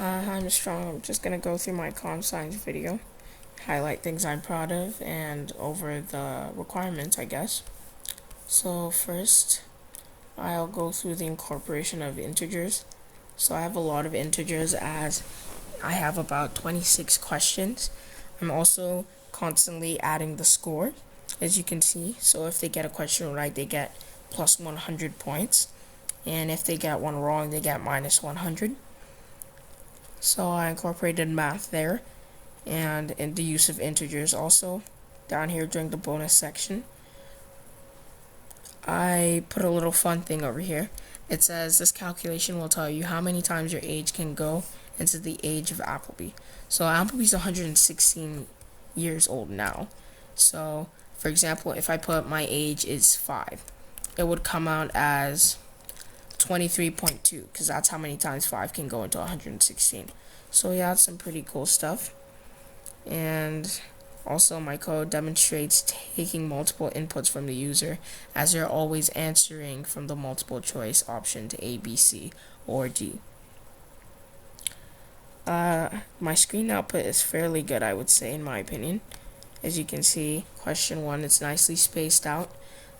I'm Strong. I'm just gonna go through my comp science video, highlight things I'm proud of, and over the requirements, I guess. So first, I'll go through the incorporation of integers. So I have a lot of integers as I have about 26 questions. I'm also constantly adding the score, as you can see. So if they get a question right, they get plus 100 points. And if they get one wrong, they get minus 100. So I incorporated math there and in the use of integers also down here during the bonus section. I put a little fun thing over here. It says this calculation will tell you how many times your age can go into the age of Appleby. So Appleby's 116 years old now. So for example, if I put my age is 5, it would come out as 23.2 because that's how many times 5 can go into 116. So yeah, it's some pretty cool stuff. And also my code demonstrates taking multiple inputs from the user as they're always answering from the multiple choice option to A, B, C, or D. My screen output is fairly good, I would say, in my opinion. As you can see, question 1, it's nicely spaced out.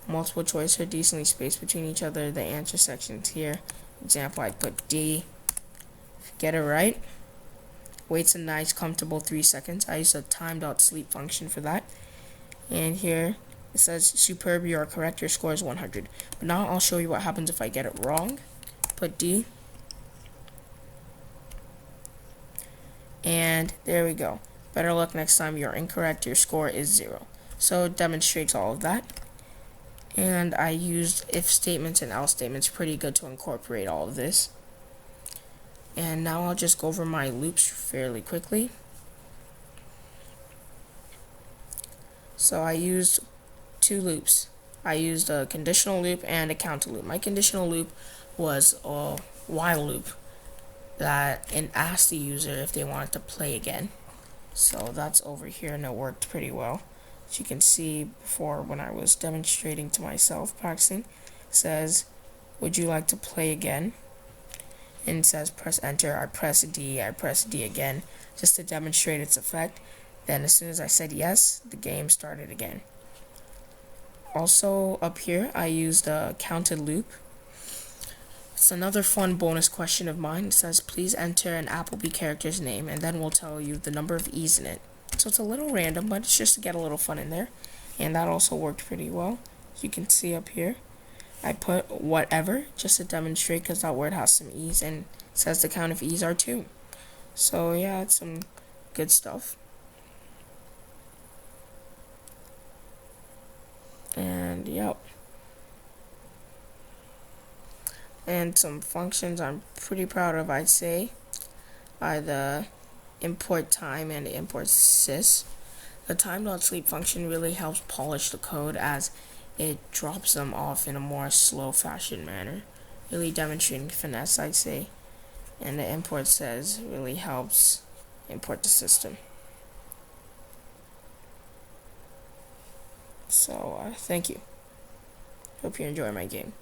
Multiple choice are decently spaced between each other. The answer sections here. Example, I'd put D. Get it right. Waits a nice comfortable 3 seconds. I use a time.sleep function for that. And here it says superb, you are correct, your score is 100. But now I'll show you what happens if I get it wrong. Put D. And there we go. Better luck next time, you're incorrect, your score is 0. So it demonstrates all of that. And I used if statements and else statements pretty good to incorporate all of this. And now I'll just go over my loops fairly quickly. So I used 2 loops. I used a conditional loop and a counter loop. My conditional loop was a while loop that asked the user if they wanted to play again. So that's over here and it worked pretty well. As you can see before when I was demonstrating to myself practicing, it says, would you like to play again? And it says press enter. I press D again just to demonstrate its effect. Then as soon as I said yes, the game started again. Also up here I used a counted loop. It's another fun bonus question of mine. It says please enter an Appleby character's name and then we'll tell you the number of E's in it. So it's a little random, but it's just to get a little fun in there. And that also worked pretty well. As you can see up here, I put whatever just to demonstrate because that word has some E's and it says the count of E's are 2. So yeah, it's some good stuff. And yep. And some functions I'm pretty proud of, I'd say, are the import time and import sys. The time.sleep function really helps polish the code as it drops them off in a more slow fashion manner, really demonstrating finesse, I'd say. And the import sys really helps import the system. So thank you. Hope you enjoy my game.